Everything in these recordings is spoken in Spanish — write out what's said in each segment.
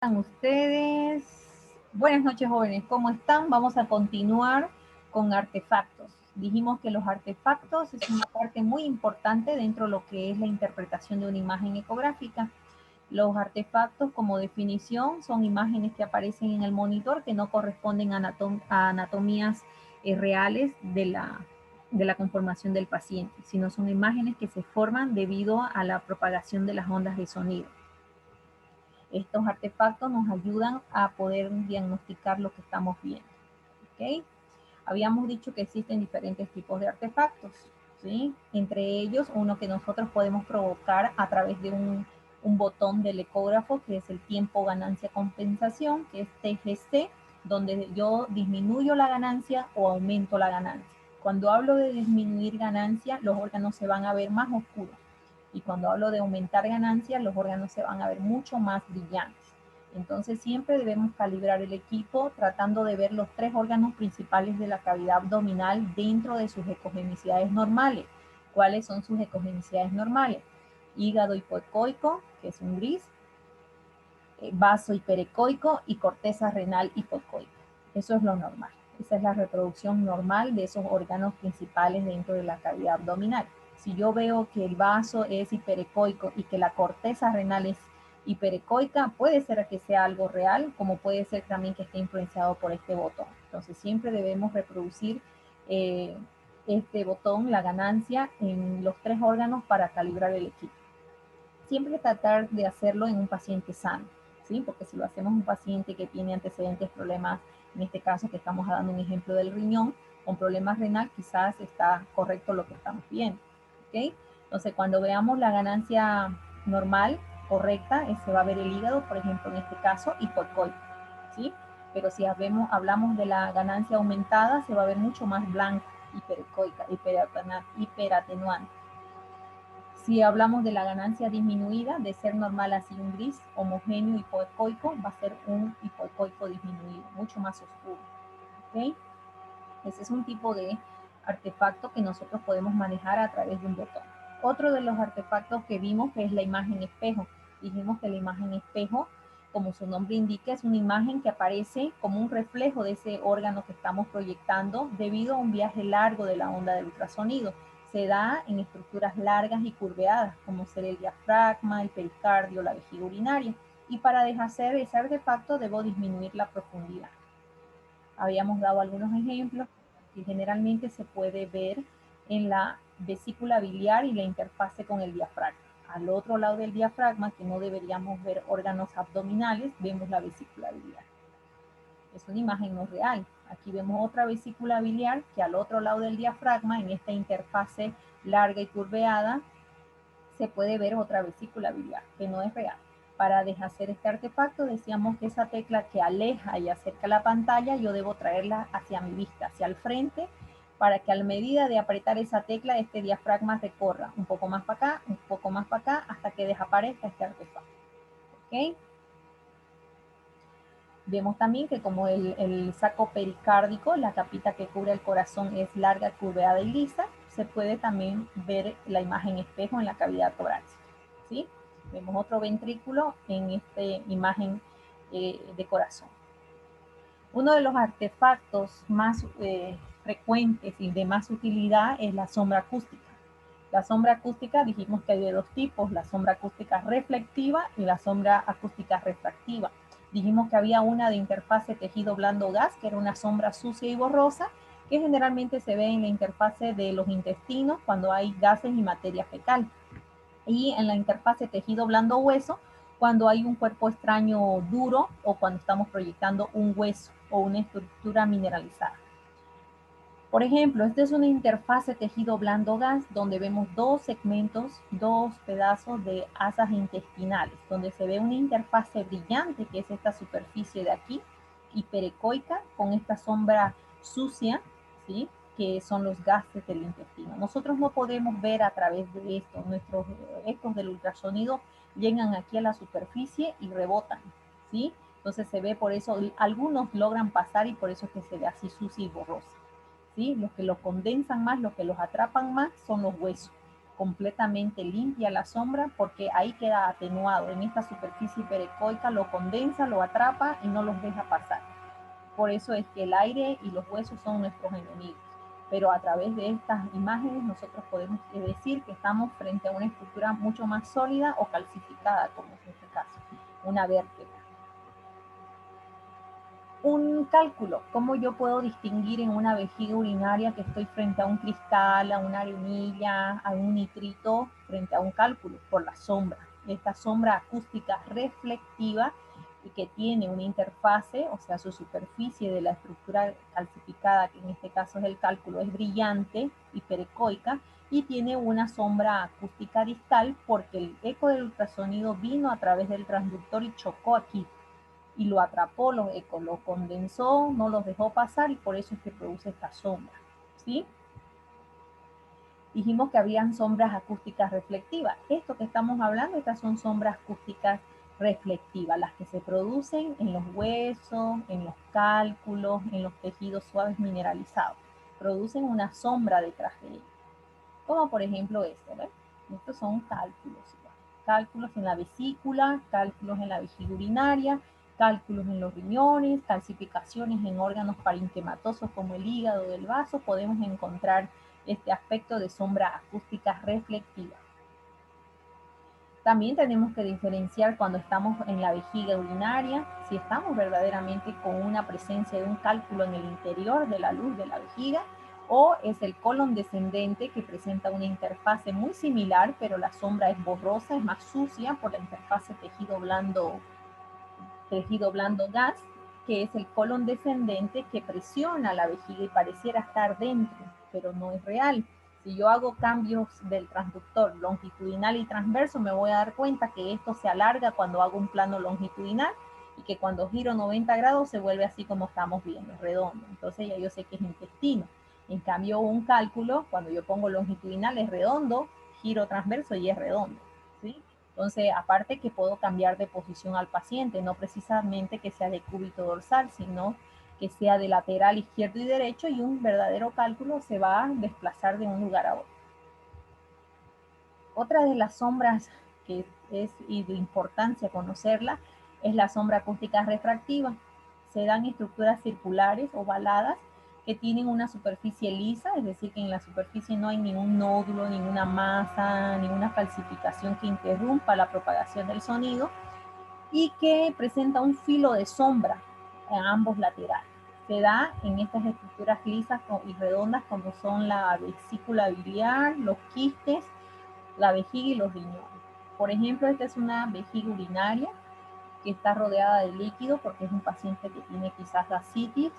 están ustedes? Buenas noches, jóvenes. ¿Cómo están? Vamos a continuar con artefactos. Dijimos que los artefactos es una parte muy importante dentro de lo que es la interpretación de una imagen ecográfica. Los artefactos, como definición, son imágenes que aparecen en el monitor que no corresponden a anatomías reales de la conformación del paciente, sino son imágenes que se forman debido a la propagación de las ondas de sonido. Estos artefactos nos ayudan a poder diagnosticar lo que estamos viendo. ¿Okay? Habíamos dicho que existen diferentes tipos de artefactos, ¿sí? Entre ellos, uno que nosotros podemos provocar a través de un botón del ecógrafo, que es el tiempo ganancia compensación, que es TGC, donde yo disminuyo la ganancia o aumento la ganancia. Cuando hablo de disminuir ganancia, los órganos se van a ver más oscuros. Y cuando hablo de aumentar ganancias, los órganos se van a ver mucho más brillantes. Entonces siempre debemos calibrar el equipo tratando de ver los tres órganos principales de la cavidad abdominal dentro de sus ecogenicidades normales. ¿Cuáles son sus ecogenicidades normales? Hígado hipoecoico, que es un gris, vaso hiperecoico y corteza renal hipoecoica. Eso es lo normal. Esa es la reproducción normal de esos órganos principales dentro de la cavidad abdominal. Si yo veo que el vaso es hiperecoico y que la corteza renal es hiperecoica, puede ser que sea algo real, como puede ser también que esté influenciado por este botón. Entonces siempre debemos reproducir este botón, la ganancia, en los tres órganos para calibrar el equipo. Siempre tratar de hacerlo en un paciente sano, ¿sí? Porque si lo hacemos en un paciente que tiene antecedentes, problemas, en este caso que estamos dando un ejemplo del riñón, con problemas renal, quizás está correcto lo que estamos viendo, ¿ok? Entonces, cuando veamos la ganancia normal, correcta, se va a ver el hígado, por ejemplo, en este caso, hipoecoico, ¿sí? Pero si hablamos de la ganancia aumentada, se va a ver mucho más blanca, hiperecoica, hiperatenuante. Si hablamos de la ganancia disminuida, de ser normal así un gris, homogéneo, hipoecoico, va a ser un hipoecoico disminuido, mucho más oscuro. ¿Okay? Ese es un tipo de artefacto que nosotros podemos manejar a través de un botón. Otro de los artefactos que vimos que es la imagen espejo. Dijimos que la imagen espejo, como su nombre indica, es una imagen que aparece como un reflejo de ese órgano que estamos proyectando debido a un viaje largo de la onda del ultrasonido. Se da en estructuras largas y curveadas, como ser el diafragma, el pericardio, la vejiga urinaria. Y para deshacer ese artefacto debo disminuir la profundidad. Habíamos dado algunos ejemplos que generalmente se puede ver en la vesícula biliar y la interfase con el diafragma. Al otro lado del diafragma, que no deberíamos ver órganos abdominales, vemos la vesícula biliar. Es una imagen no real. Aquí vemos otra vesícula biliar que al otro lado del diafragma, en esta interfase larga y curveada, se puede ver otra vesícula biliar, que no es real. Para deshacer este artefacto, decíamos que esa tecla que aleja y acerca la pantalla, yo debo traerla hacia mi vista, hacia el frente, para que a medida de apretar esa tecla, este diafragma recorra un poco más para acá, un poco más para acá, hasta que desaparezca este artefacto. ¿Ok? Vemos también que como el saco pericárdico, la capita que cubre el corazón es larga, curveada y lisa, se puede también ver la imagen espejo en la cavidad torácica, ¿sí? Vemos otro ventrículo en esta imagen de corazón. Uno de los artefactos más frecuentes y de más utilidad es la sombra acústica. La sombra acústica dijimos que hay de dos tipos, la sombra acústica reflectiva y la sombra acústica refractiva. Dijimos que había una de interfase tejido blando gas, que era una sombra sucia y borrosa, que generalmente se ve en la interfase de los intestinos cuando hay gases y materia fecal. Y en la interfase tejido blando hueso, cuando hay un cuerpo extraño duro o cuando estamos proyectando un hueso o una estructura mineralizada. Por ejemplo, esta es una interfase tejido blando gas donde vemos dos segmentos, dos pedazos de asas intestinales, donde se ve una interfase brillante que es esta superficie de aquí, hiperecoica, con esta sombra sucia, ¿sí? Que son los gases del intestino. Nosotros no podemos ver a través de esto, nuestros ecos del ultrasonido llegan aquí a la superficie y rebotan, ¿sí? Entonces se ve por eso, algunos logran pasar y por eso es que se ve así sucia y borrosa. ¿Sí? Los que los condensan más, los que los atrapan más son los huesos. completamente limpia la sombra porque ahí queda atenuado. En esta superficie hiperecoica lo condensa, lo atrapa y no los deja pasar. Por eso es que el aire y los huesos son nuestros enemigos. Pero a través de estas imágenes nosotros podemos decir que estamos frente a una estructura mucho más sólida o calcificada, como es en este caso, una vértebra. Un cálculo, ¿cómo yo puedo distinguir en una vejiga urinaria que estoy frente a un cristal, a una arenilla, a un nitrito, frente a un cálculo? Por la sombra. Esta sombra acústica reflectiva y que tiene una interfase, o sea, su superficie de la estructura calcificada, que en este caso es el cálculo, es brillante, hiperecoica, y tiene una sombra acústica distal porque el eco del ultrasonido vino a través del transductor y chocó aquí y lo atrapó, los ecos, lo condensó, no los dejó pasar y por eso es que produce esta sombra, ¿sí? Dijimos que habían sombras acústicas reflectivas. Esto que estamos hablando, estas son sombras acústicas reflectivas, las que se producen en los huesos, en los cálculos, en los tejidos suaves mineralizados. Producen una sombra detrás de ellos. Como por ejemplo este, ¿ves? Estos son cálculos. Cálculos en la vesícula, cálculos en la vejiga urinaria, cálculos en los riñones, calcificaciones en órganos parenquimatosos como el hígado del vaso. Podemos encontrar este aspecto de sombra acústica reflectiva. También tenemos que diferenciar cuando estamos en la vejiga urinaria, si estamos verdaderamente con una presencia de un cálculo en el interior de la luz de la vejiga, o es el colon descendente que presenta una interfase muy similar, pero la sombra es borrosa, es más sucia por la interfase tejido blando gas, que es el colon descendente que presiona la vejiga y pareciera estar dentro, pero no es real. Si yo hago cambios del transductor longitudinal y transverso, me voy a dar cuenta que esto se alarga cuando hago un plano longitudinal y que cuando giro 90 grados se vuelve así como estamos viendo, redondo. Entonces ya yo sé que es intestino. En cambio, un cálculo, cuando yo pongo longitudinal es redondo, giro transverso y es redondo, ¿sí? Entonces, aparte que puedo cambiar de posición al paciente, no precisamente que sea de cúbito dorsal, sino que sea de lateral izquierdo y derecho y un verdadero cálculo se va a desplazar de un lugar a otro. Otra de las sombras que es y de importancia conocerla es la sombra acústica refractiva. Se dan estructuras circulares ovaladas que tienen una superficie lisa, es decir, que en la superficie no hay ningún nódulo, ninguna masa, ninguna calcificación que interrumpa la propagación del sonido y que presenta un filo de sombra en ambos laterales. Se da en estas estructuras lisas y redondas como son la vesícula biliar, los quistes, la vejiga y los riñones. Por ejemplo, esta es una vejiga urinaria que está rodeada de líquido porque es un paciente que tiene quizás ascitis.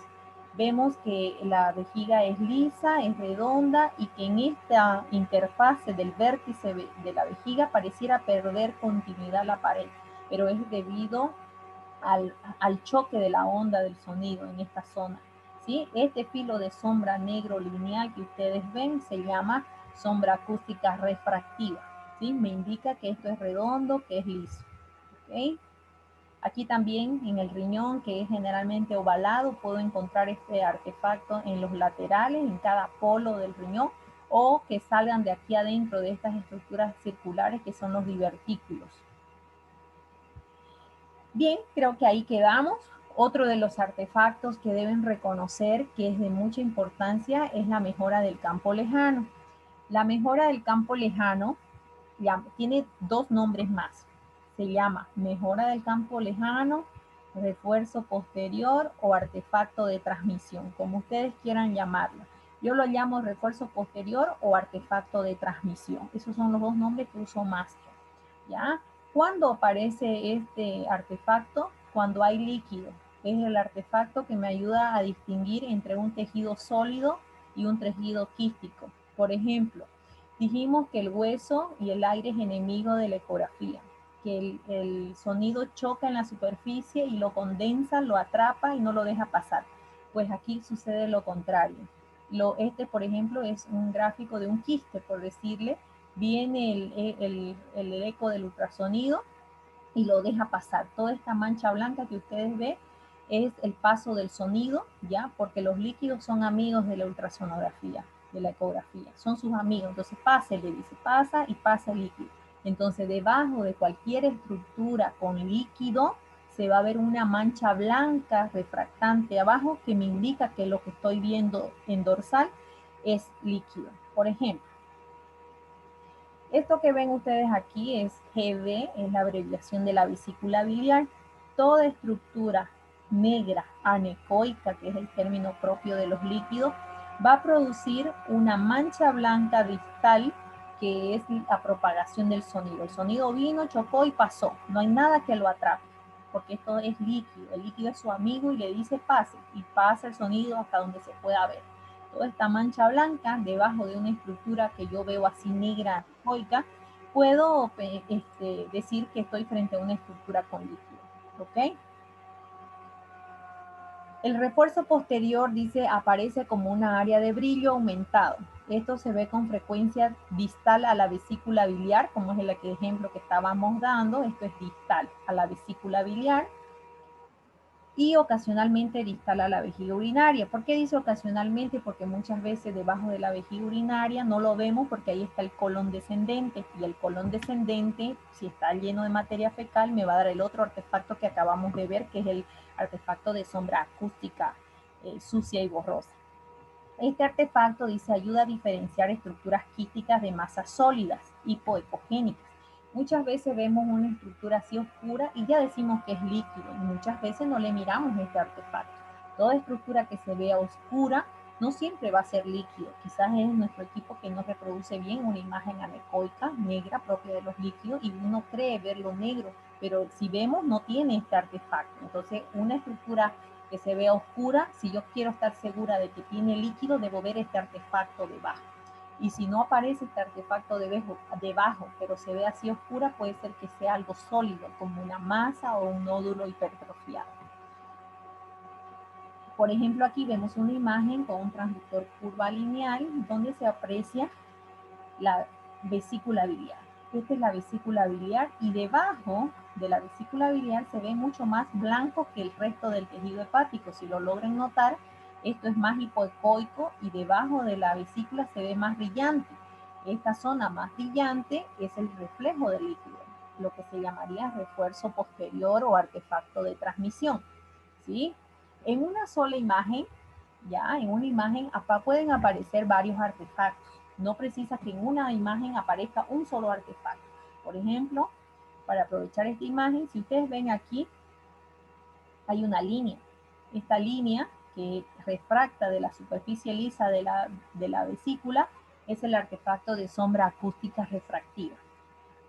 Vemos que la vejiga es lisa, es redonda y que en esta interfase del vértice de la vejiga pareciera perder continuidad la pared, pero es debido al choque de la onda del sonido en esta zona, ¿sí? Este filo de sombra negro lineal que ustedes ven se llama sombra acústica refractiva, ¿sí? Me indica que esto es redondo, que es liso, ¿ok? Aquí también en el riñón, que es generalmente ovalado, puedo encontrar este artefacto en los laterales, en cada polo del riñón, o que salgan de aquí adentro de estas estructuras circulares que son los divertículos. Bien, creo que ahí quedamos. Otro de los artefactos que deben reconocer que es de mucha importancia es la mejora del campo lejano. La mejora del campo lejano tiene dos nombres más. Se llama mejora del campo lejano, refuerzo posterior o artefacto de transmisión, como ustedes quieran llamarlo. Yo lo llamo refuerzo posterior o artefacto de transmisión. Esos son los dos nombres que uso más. ¿Ya? ¿Cuándo aparece este artefacto? Cuando hay líquido. Es el artefacto que me ayuda a distinguir entre un tejido sólido y un tejido quístico. Por ejemplo, dijimos que el hueso y el aire es enemigo de la ecografía, que el sonido choca en la superficie y lo condensa, lo atrapa y no lo deja pasar. Pues aquí sucede lo contrario. Este, por ejemplo, es un gráfico de un quiste, por decirle, viene el eco del ultrasonido y lo deja pasar. Toda esta mancha blanca que ustedes ven es el paso del sonido, ¿ya? Porque los líquidos son amigos de la ultrasonografía. de la ecografía, son sus amigos. Entonces pase, le dice, pasa y pasa el líquido. Entonces debajo de cualquier estructura con líquido se va a ver una mancha blanca refractante abajo que me indica que lo que estoy viendo en dorsal es líquido. Por ejemplo, esto que ven ustedes aquí es GB, es la abreviación de la vesícula biliar. Toda estructura negra anecoica, que es el término propio de los líquidos, va a producir una mancha blanca distal que es la propagación del sonido. El sonido vino, chocó y pasó. No hay nada que lo atrape, porque esto es líquido. El líquido es su amigo y le dice pase, y pasa el sonido hasta donde se pueda ver. Toda esta mancha blanca debajo de una estructura que yo veo así negra, anecoica, puedo decir que estoy frente a una estructura con líquido. ¿Ok? El refuerzo posterior, dice, aparece como una área de brillo aumentado. Esto se ve con frecuencia distal a la vesícula biliar, como es el ejemplo que estábamos dando. Esto es distal a la vesícula biliar y ocasionalmente distal a la vejiga urinaria. ¿Por qué dice ocasionalmente? Porque muchas veces debajo de la vejiga urinaria no lo vemos porque ahí está el colon descendente, y el colon descendente, si está lleno de materia fecal, me va a dar el otro artefacto que acabamos de ver, que es el artefacto de sombra acústica sucia y borrosa. Este artefacto, dice, ayuda a diferenciar estructuras quísticas de masas sólidas, hipoecogénicas. Muchas veces vemos una estructura así oscura y ya decimos que es líquido, y muchas veces no le miramos este artefacto. Toda estructura que se vea oscura no siempre va a ser líquido. Quizás es nuestro equipo que no reproduce bien una imagen anecoica, negra, propia de los líquidos, y uno cree verlo negro, pero si vemos no tiene este artefacto. Entonces, una estructura que se vea oscura, si yo quiero estar segura de que tiene líquido, debo ver este artefacto debajo. Y si no aparece este artefacto debajo, pero se ve así oscura, puede ser que sea algo sólido, como una masa o un nódulo hipertrofiado. Por ejemplo, aquí vemos una imagen con un transductor curva lineal donde se aprecia la vesícula biliar. Esta es la vesícula biliar y debajo de la vesícula biliar se ve mucho más blanco que el resto del tejido hepático. Si lo logran notar, esto es más hipoecoico y debajo de la vesícula se ve más brillante. Esta zona más brillante es el reflejo del líquido, lo que se llamaría refuerzo posterior o artefacto de transmisión. ¿Sí? En una sola imagen, ya, en una imagen pueden aparecer varios artefactos. No precisa que en una imagen aparezca un solo artefacto. Por ejemplo, para aprovechar esta imagen, si ustedes ven aquí, hay una línea. Esta línea que refracta de la superficie lisa de la vesícula es el artefacto de sombra acústica refractiva.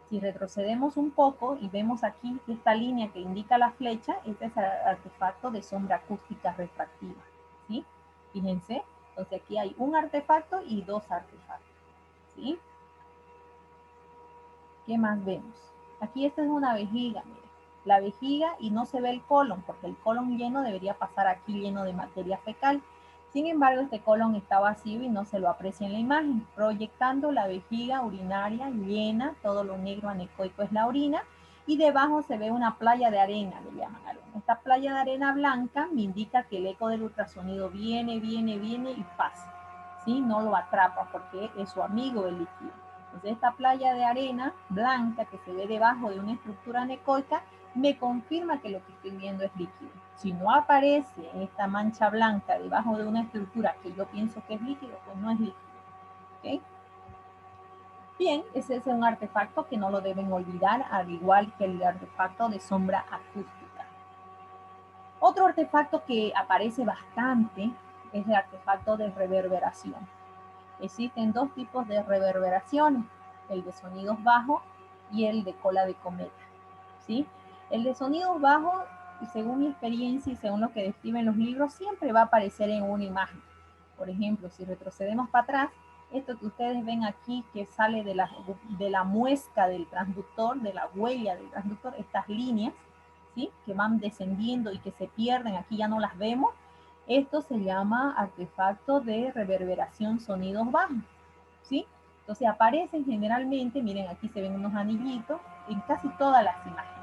Si retrocedemos un poco y vemos aquí esta línea que indica la flecha, este es el artefacto de sombra acústica refractiva. ¿Sí? Fíjense, entonces aquí hay un artefacto y dos artefactos. ¿Sí? ¿Qué más vemos? Aquí esta es una vejiga, miren. La vejiga y no se ve el colon, porque el colon lleno debería pasar aquí lleno de materia fecal. Sin embargo, este colon está vacío y no se lo aprecia en la imagen, proyectando la vejiga urinaria llena, todo lo negro anecoico es la orina, y debajo se ve una playa de arena, le llaman arena. Esta playa de arena blanca me indica que el eco del ultrasonido viene, viene, viene y pasa. ¿Sí? No lo atrapa porque es su amigo el líquido. Entonces esta playa de arena blanca que se ve debajo de una estructura anecoica me confirma que lo que estoy viendo es líquido. Si no aparece esta mancha blanca debajo de una estructura que yo pienso que es líquido, pues no es líquido. ¿Okay? Bien, ese es un artefacto que no lo deben olvidar, al igual que el artefacto de sombra acústica. Otro artefacto que aparece bastante es el artefacto de reverberación. Existen dos tipos de reverberaciones, el de sonidos bajos y el de cola de cometa. ¿Sí? El de sonidos bajos, según mi experiencia y según lo que describen los libros, siempre va a aparecer en una imagen. Por ejemplo, si retrocedemos para atrás, esto que ustedes ven aquí que sale de la muesca del transductor, de la huella del transductor, estas líneas, ¿sí? Que van descendiendo y que se pierden, aquí ya no las vemos. Esto se llama artefacto de reverberación sonidos bajos, ¿sí? Entonces aparecen generalmente, miren, aquí se ven unos anillitos en casi todas las imágenes.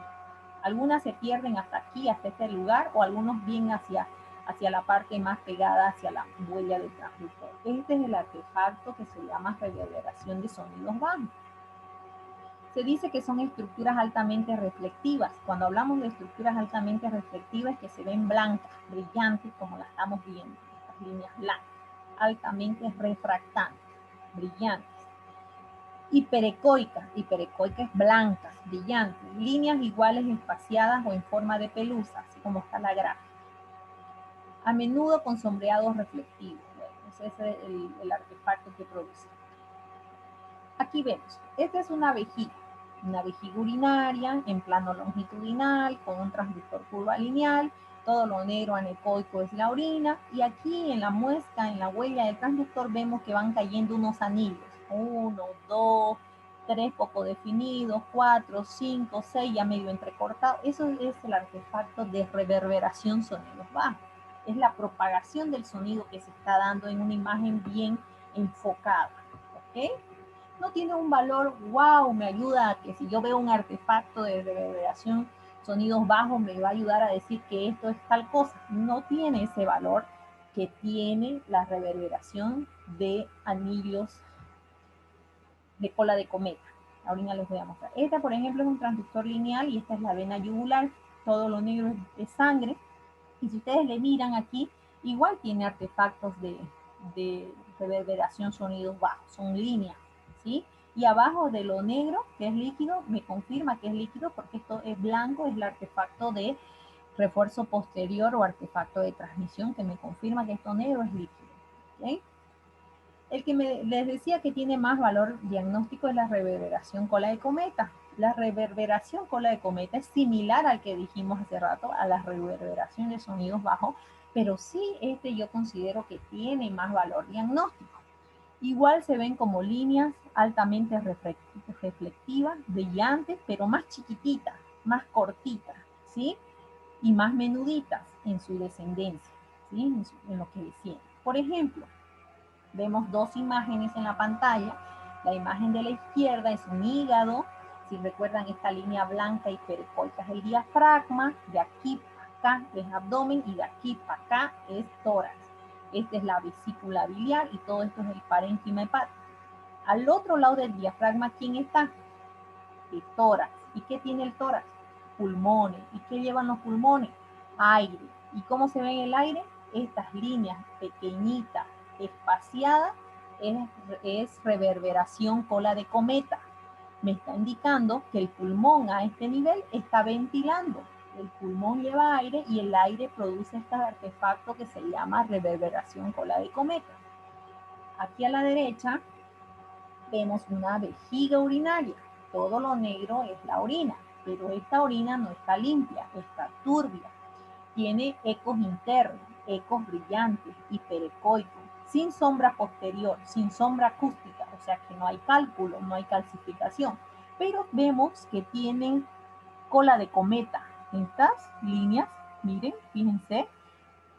Algunas se pierden hasta aquí, hasta este lugar, o algunos bien hacia hacia la parte más pegada hacia la huella del transductor. Este es el artefacto que se llama reverberación de sonidos bajos. Se dice que son estructuras altamente reflectivas. Cuando hablamos de estructuras altamente reflectivas, es que se ven blancas, brillantes, como las estamos viendo, estas líneas blancas, altamente refractantes, brillantes. Hiperecoicas blancas, brillantes, líneas iguales espaciadas o en forma de pelusa, así como está la gráfica. A menudo con sombreados reflectivos. Bueno, ese es el artefacto que produce. Aquí vemos, esta es una vejiga urinaria en plano longitudinal con un transductor curva lineal, todo lo negro anecoico es la orina, y aquí en la muesca, en la huella del transductor, vemos que van cayendo unos anillos, 1, 2, 3 poco definidos, 4, 5, 6 ya medio entrecortados. Eso es el artefacto de reverberación sonidos bajos. Es la propagación del sonido que se está dando en una imagen bien enfocada, ¿ok? No tiene un valor, wow, me ayuda a que si yo veo un artefacto de reverberación, sonidos bajos, me va a ayudar a decir que esto es tal cosa. No tiene ese valor que tiene la reverberación de anillos de cola de cometa. Ahorita les voy a mostrar. Esta, por ejemplo, es un transductor lineal y esta es la vena yugular. Todo lo negro es sangre. Y si ustedes le miran aquí, igual tiene artefactos de reverberación sonidos bajos. Son líneas, ¿sí? Y abajo de lo negro, que es líquido, me confirma que es líquido porque esto es blanco, es el artefacto de refuerzo posterior o artefacto de transmisión que me confirma que esto negro es líquido, ¿ok? El que les decía que tiene más valor diagnóstico es la reverberación cola de cometa. La reverberación cola de cometa es similar al que dijimos hace rato, a la reverberación de sonidos bajos, pero sí yo considero que tiene más valor diagnóstico. Igual se ven como líneas altamente reflectivas, brillantes, pero más chiquititas, más cortitas, ¿sí? Y más menuditas en su descendencia, ¿sí? En lo que desciende. Por ejemplo, vemos dos imágenes en la pantalla. La imagen de la izquierda es un hígado. Si recuerdan, esta línea blanca hiperecoica es el diafragma. De aquí para acá es abdomen y de aquí para acá es tórax. Esta es la vesícula biliar y todo esto es el parénquima hepático. Al otro lado del diafragma, ¿quién está? El tórax. ¿Y qué tiene el tórax? Pulmones. ¿Y qué llevan los pulmones? Aire. ¿Y cómo se ve en el aire? Estas líneas pequeñitas, espaciadas, es reverberación cola de cometa. Me está indicando que el pulmón a este nivel está ventilando. El pulmón lleva aire y el aire produce este artefacto que se llama reverberación cola de cometa. Aquí a la derecha vemos una vejiga urinaria. Todo lo negro es la orina, pero esta orina no está limpia, está turbia. Tiene ecos internos, ecos brillantes, hiperecoicos, sin sombra posterior, sin sombra acústica, o sea que no hay cálculo, no hay calcificación. Pero vemos que tienen cola de cometa. Estas líneas, miren, fíjense,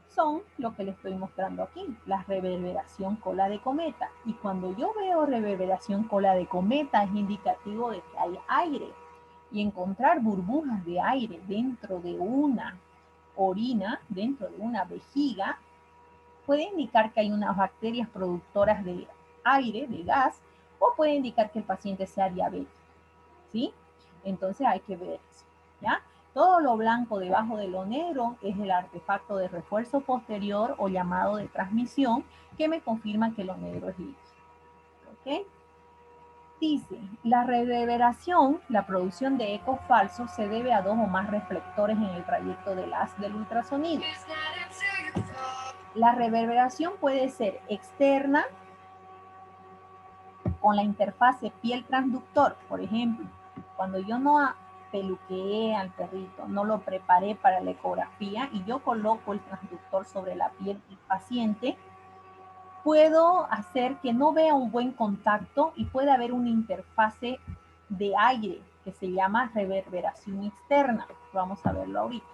son lo que les estoy mostrando aquí, la reverberación cola de cometa. Y cuando yo veo reverberación cola de cometa es indicativo de que hay aire. Y encontrar burbujas de aire dentro de una orina, dentro de una vejiga, puede indicar que hay unas bacterias productoras de aire, de gas, o puede indicar que el paciente sea diabético, ¿sí? Entonces hay que ver eso, ¿ya? Todo lo blanco debajo de lo negro es el artefacto de refuerzo posterior o llamado de transmisión que me confirma que lo negro es líquido, ¿ok? Dice, la reverberación, la producción de ecos falsos, se debe a dos o más reflectores en el trayecto del haz del ultrasonido. La reverberación puede ser externa, con la interfase piel-transductor, por ejemplo. Cuando yo no peluqueé al perrito, no lo preparé para la ecografía y yo coloco el transductor sobre la piel del paciente, puedo hacer que no vea un buen contacto y puede haber una interfase de aire que se llama reverberación externa. Vamos a verlo ahorita.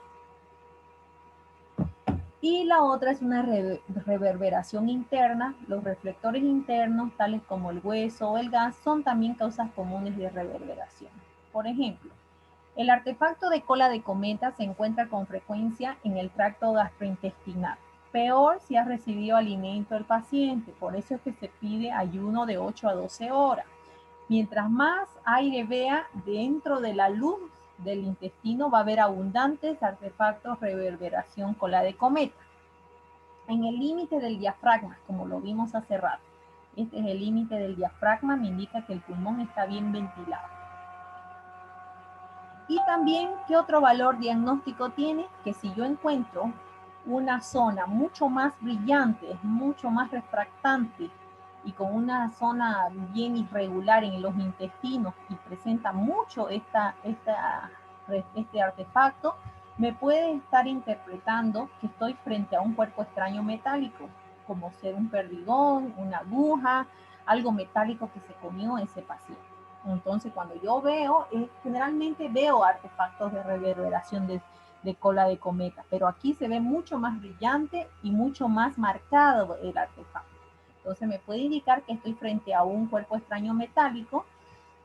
Y la otra es una reverberación interna. Los reflectores internos, tales como el hueso o el gas, son también causas comunes de reverberación. Por ejemplo, el artefacto de cola de cometa se encuentra con frecuencia en el tracto gastrointestinal. Peor si has recibido alimento del paciente. Por eso es que se pide ayuno de 8 a 12 horas. Mientras más aire vea dentro de la luz del intestino, va a haber abundantes artefactos reverberación cola de cometa. En el límite del diafragma, como lo vimos hace rato. Este es el límite del diafragma, me indica que el pulmón está bien ventilado. Y también, ¿qué otro valor diagnóstico tiene? Que si yo encuentro una zona mucho más brillante, mucho más refractante y con una zona bien irregular en los intestinos y presenta mucho este artefacto, me puede estar interpretando que estoy frente a un cuerpo extraño metálico, como ser un perdigón, una aguja, algo metálico que se comió ese paciente. Entonces, cuando yo veo, generalmente veo artefactos de reverberación de cola de cometa, pero aquí se ve mucho más brillante y mucho más marcado el artefacto. Entonces, me puede indicar que estoy frente a un cuerpo extraño metálico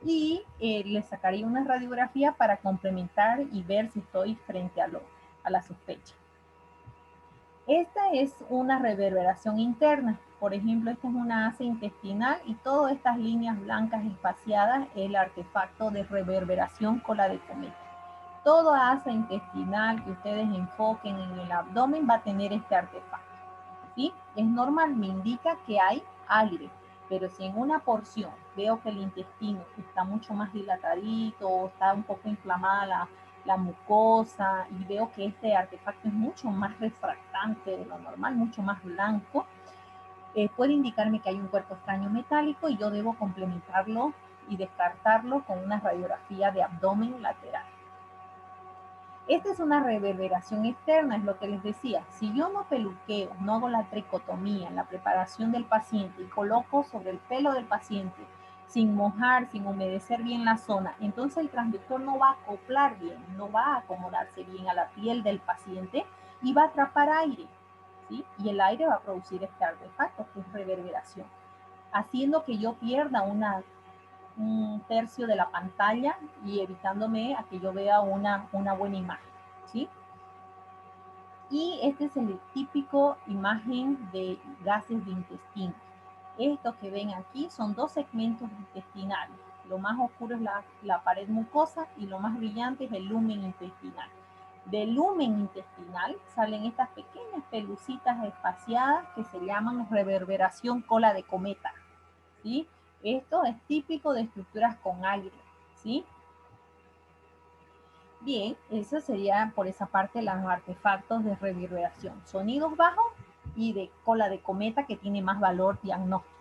y le sacaría una radiografía para complementar y ver si estoy frente a la sospecha. Esta es una reverberación interna. Por ejemplo, esta es una asa intestinal y todas estas líneas blancas espaciadas es el artefacto de reverberación cola de cometa. Toda asa intestinal que ustedes enfoquen en el abdomen va a tener este artefacto. ¿Sí? Es normal, me indica que hay aire, pero si en una porción veo que el intestino está mucho más dilatadito, está un poco inflamada la mucosa y veo que este artefacto es mucho más refractante de lo normal, mucho más blanco, puede indicarme que hay un cuerpo extraño metálico y yo debo complementarlo y descartarlo con una radiografía de abdomen lateral. Esta es una reverberación externa, es lo que les decía. Si yo no peluqueo, no hago la tricotomía en la preparación del paciente y coloco sobre el pelo del paciente sin mojar, sin humedecer bien la zona, entonces el transductor no va a acoplar bien, no va a acomodarse bien a la piel del paciente y va a atrapar aire, ¿sí? Y el aire va a producir este artefacto que es reverberación, haciendo que yo pierda un tercio de la pantalla y evitándome a que yo vea una buena imagen, ¿sí? Y este es el típico imagen de gases de intestino. Esto que ven aquí son dos segmentos intestinales. Lo más oscuro es la pared mucosa y lo más brillante es el lumen intestinal. Del lumen intestinal salen estas pequeñas pelucitas espaciadas que se llaman reverberación cola de cometa, ¿sí? Esto es típico de estructuras con aire, ¿sí? Bien, eso sería por esa parte los artefactos de reverberación. Sonidos bajos y de cola de cometa que tiene más valor diagnóstico.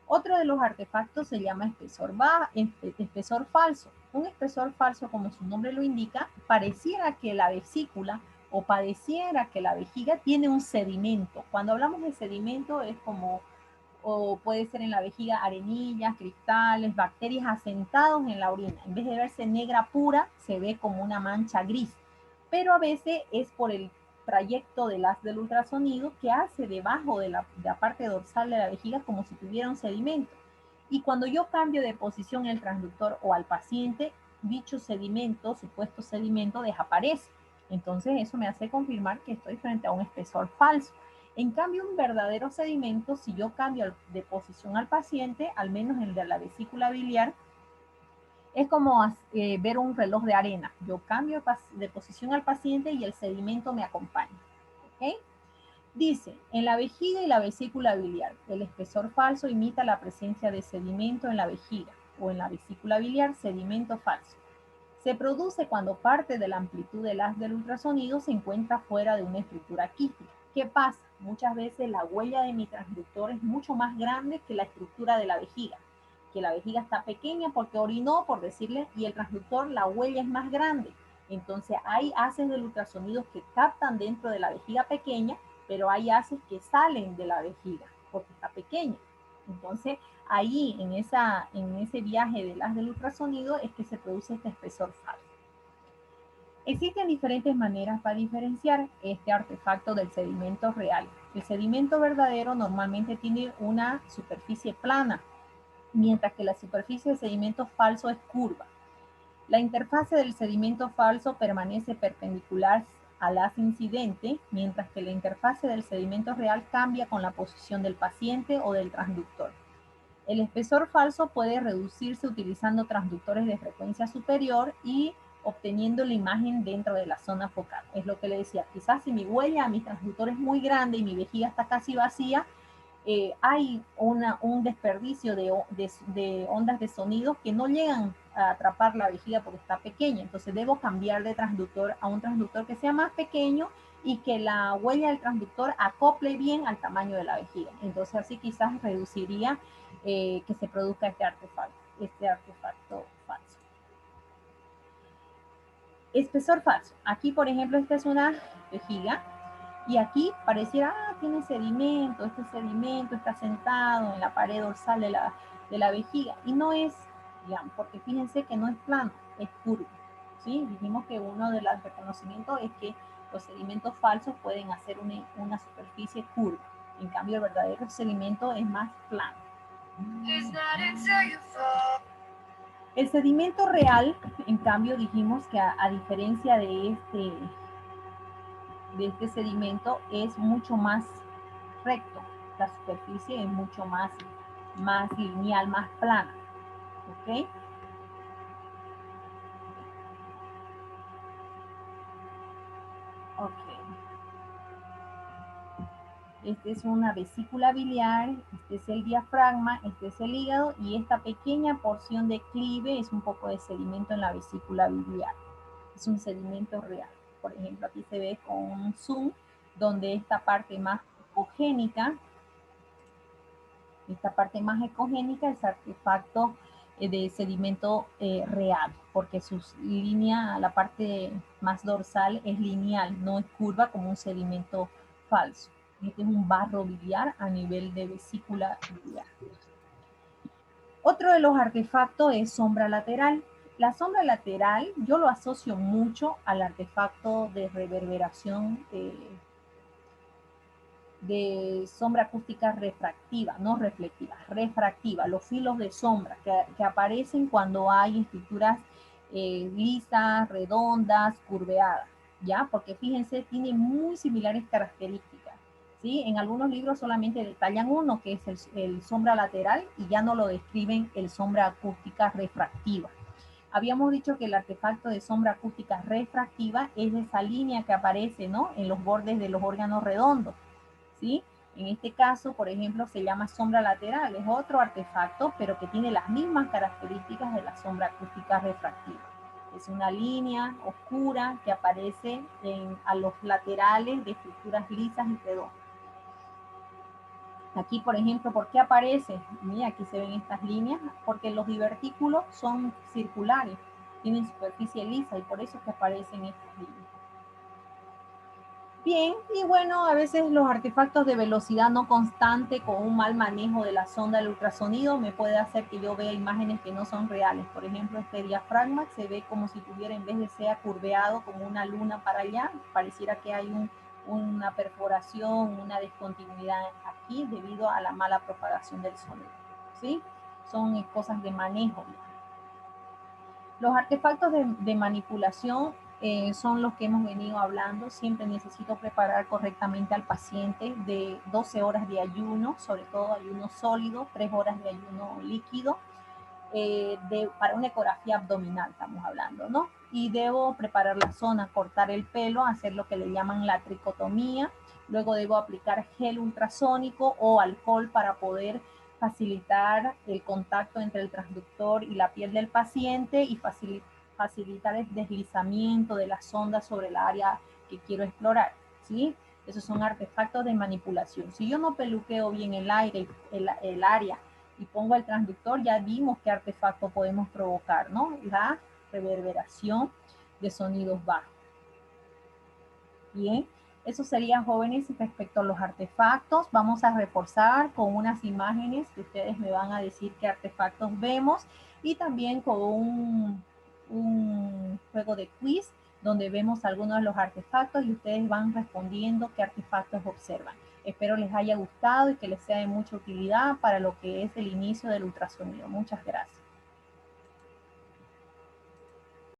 Otro de los artefactos se llama espesor falso. Un espesor falso, como su nombre lo indica, pareciera que la vesícula o pareciera que la vejiga tiene un sedimento. Cuando hablamos de sedimento es como, o puede ser en la vejiga arenillas, cristales, bacterias asentados en la orina. En vez de verse negra pura, se ve como una mancha gris. Pero a veces es por el trayecto del haz del ultrasonido que hace debajo de la parte dorsal de la vejiga como si tuviera un sedimento. Y cuando yo cambio de posición el transductor o al paciente, dicho sedimento, supuesto sedimento, desaparece. Entonces eso me hace confirmar que estoy frente a un espesor falso. En cambio, un verdadero sedimento, si yo cambio de posición al paciente, al menos el de la vesícula biliar, es como ver un reloj de arena. Yo cambio de posición al paciente y el sedimento me acompaña. ¿Okay? Dice, en la vejiga y la vesícula biliar, el espesor falso imita la presencia de sedimento en la vejiga o en la vesícula biliar, sedimento falso. Se produce cuando parte de la amplitud del haz del ultrasonido se encuentra fuera de una estructura quística. ¿Qué pasa? Muchas veces la huella de mi transductor es mucho más grande que la estructura de la vejiga. Que la vejiga está pequeña porque orinó, por decirle, y el transductor, la huella es más grande. Entonces hay haces del ultrasonido que captan dentro de la vejiga pequeña, pero hay haces que salen de la vejiga porque está pequeña. Entonces, ahí en ese viaje del haz del ultrasonido es que se produce este espesor falso. Existen diferentes maneras para diferenciar este artefacto del sedimento real. El sedimento verdadero normalmente tiene una superficie plana, mientras que la superficie del sedimento falso es curva. La interfase del sedimento falso permanece perpendicular al haz incidente, mientras que la interfase del sedimento real cambia con la posición del paciente o del transductor. El espesor falso puede reducirse utilizando transductores de frecuencia superior y obteniendo la imagen dentro de la zona focal. Es lo que le decía, quizás si mi huella, mi transductor es muy grande y mi vejiga está casi vacía, hay un desperdicio de ondas de sonido que no llegan a atrapar la vejiga porque está pequeña. Entonces debo cambiar de transductor a un transductor que sea más pequeño y que la huella del transductor acople bien al tamaño de la vejiga. Entonces así quizás reduciría que se produzca este artefacto falso. Espesor falso. Aquí, por ejemplo, esta es una vejiga y aquí pareciera, tiene sedimento, este sedimento está sentado en la pared dorsal de la vejiga y no es, digamos, porque fíjense que no es plano, es curvo. ¿Sí? Dijimos que uno de los reconocimientos es que los sedimentos falsos pueden hacer una superficie curva. En cambio, el verdadero sedimento es más plano. El sedimento real, en cambio, dijimos que a diferencia de este sedimento, es mucho más recto. La superficie es mucho más lineal, más plana. ¿Ok? Ok. Esta es una vesícula biliar, este es el diafragma, este es el hígado y esta pequeña porción de clive es un poco de sedimento en la vesícula biliar. Es un sedimento real. Por ejemplo, aquí se ve con un zoom donde esta parte más ecogénica es artefacto de sedimento real, porque su línea, la parte más dorsal es lineal, no es curva como un sedimento falso. Este es un barro biliar a nivel de vesícula biliar. Otro de los artefactos es sombra lateral. La sombra lateral yo lo asocio mucho al artefacto de reverberación de sombra acústica refractiva, no reflectiva, refractiva, los filos de sombra que aparecen cuando hay estructuras lisas, redondas, curveadas, ¿ya? Porque fíjense, tiene muy similares características, ¿sí? En algunos libros solamente detallan uno, que es el sombra lateral, y ya no lo describen el sombra acústica refractiva. Habíamos dicho que el artefacto de sombra acústica refractiva es esa línea que aparece, ¿no?, en los bordes de los órganos redondos, ¿sí? En este caso, por ejemplo, se llama sombra lateral, es otro artefacto, pero que tiene las mismas características de la sombra acústica refractiva. Es una línea oscura que aparece a los laterales de estructuras lisas y redondas. Aquí, por ejemplo, ¿por qué aparece? Mira, aquí se ven estas líneas, porque los divertículos son circulares, tienen superficie lisa y por eso es que aparecen estas líneas. Bien, y bueno, a veces los artefactos de velocidad no constante con un mal manejo de la sonda del ultrasonido me puede hacer que yo vea imágenes que no son reales. Por ejemplo, este diafragma se ve como si tuviera, en vez de ser curveado como una luna para allá, pareciera que hay una perforación, una discontinuidad aquí debido a la mala propagación del sonido, ¿sí? Son cosas de manejo. Los artefactos de manipulación son los que hemos venido hablando. Siempre necesito preparar correctamente al paciente de 12 horas de ayuno, sobre todo ayuno sólido, 3 horas de ayuno líquido, para una ecografía abdominal estamos hablando, ¿no? Y debo preparar la zona, cortar el pelo, hacer lo que le llaman la tricotomía. Luego debo aplicar gel ultrasónico o alcohol para poder facilitar el contacto entre el transductor y la piel del paciente y facilitar el deslizamiento de la sonda sobre el área que quiero explorar, ¿sí? Esos son artefactos de manipulación. Si yo no peluqueo bien el área y pongo el transductor, ya vimos qué artefacto podemos provocar, ¿no? La reverberación de sonidos bajos. Bien, eso sería, jóvenes, respecto a los artefactos. Vamos a reforzar con unas imágenes que ustedes me van a decir qué artefactos vemos y también con un juego de quiz donde vemos algunos de los artefactos y ustedes van respondiendo qué artefactos observan. Espero les haya gustado y que les sea de mucha utilidad para lo que es el inicio del ultrasonido. Muchas gracias.